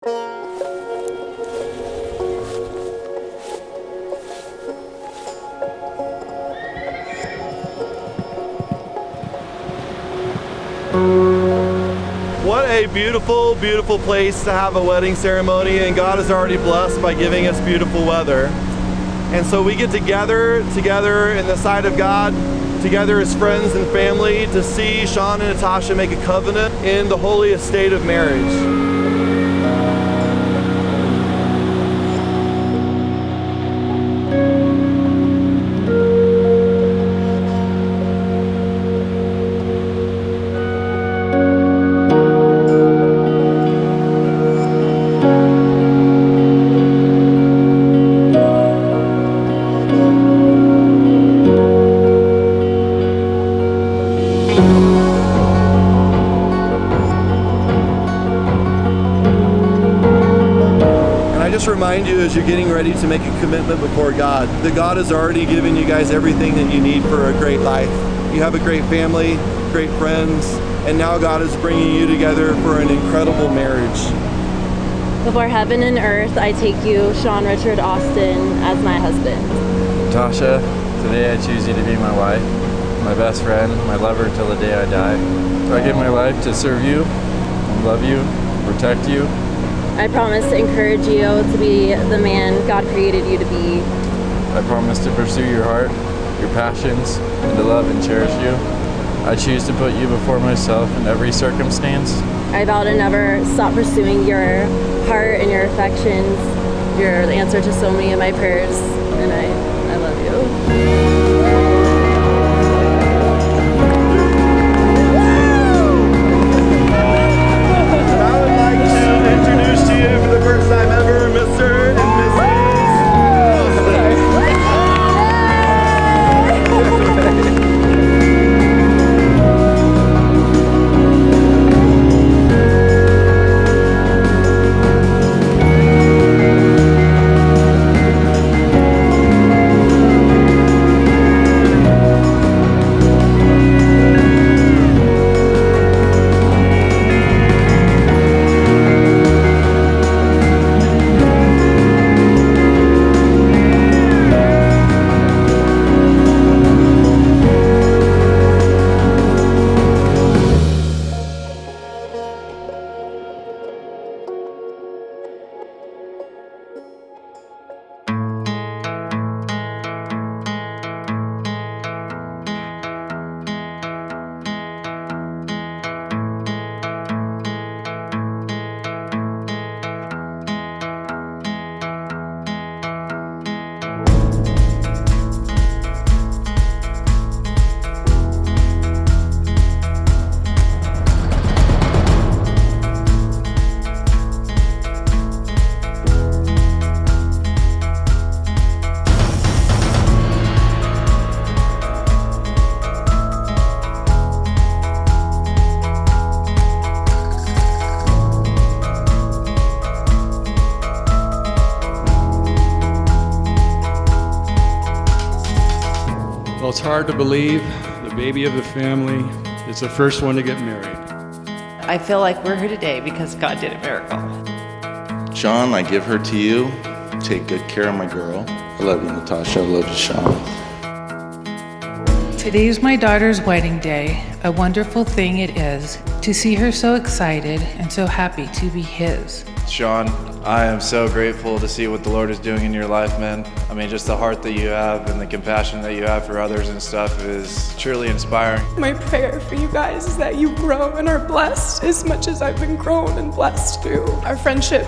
What a beautiful, beautiful place to have a wedding ceremony, and God has already blessed by giving us beautiful weather. And so we get together in the sight of God, together as friends and family, to see Sean and Natasha make a covenant in the holy estate of marriage. Remind you as you're getting ready to make a commitment before God that God has already given you guys everything that you need for a great life. You have a great family, great friends, and now God is bringing you together for an incredible marriage. Before heaven and earth, I take you, Sean Richard Austin, as my husband. Natasha, today I choose you to be my wife, my best friend, my lover till the day I die. I give my life to serve you, love you, protect you. I promise to encourage you to be the man God created you to be. I promise to pursue your heart, your passions, and to love and cherish you. I choose to put you before myself in every circumstance. I vow to never stop pursuing your heart and your affections. You're the answer to so many of my prayers, and I love you. Well, it's hard to believe the baby of the family is the first one to get married. I feel like we're here today because God did a miracle. Sean, I give her to you. Take good care of my girl. I love you, Natasha. I love you, Sean. Today is my daughter's wedding day. A wonderful thing it is to see her so excited and so happy to be his. Sean, I am so grateful to see what the Lord is doing in your life, man. I mean, just the heart that you have and the compassion that you have for others and stuff is truly inspiring. My prayer for you guys is that you grow and are blessed as much as I've been grown and blessed too. Our friendship,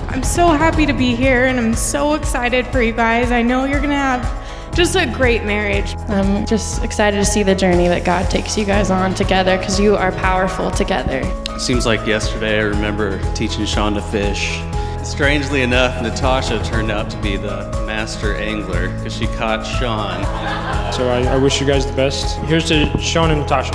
I'm so happy to be here and I'm so excited for you guys. I know you're gonna have just a great marriage. I'm just excited to see the journey that God takes you guys on together because you are powerful together. It seems like yesterday I remember teaching Sean to fish. Strangely enough, Natasha turned out to be the master angler because she caught Sean. So I wish you guys the best. Here's to Sean and Natasha.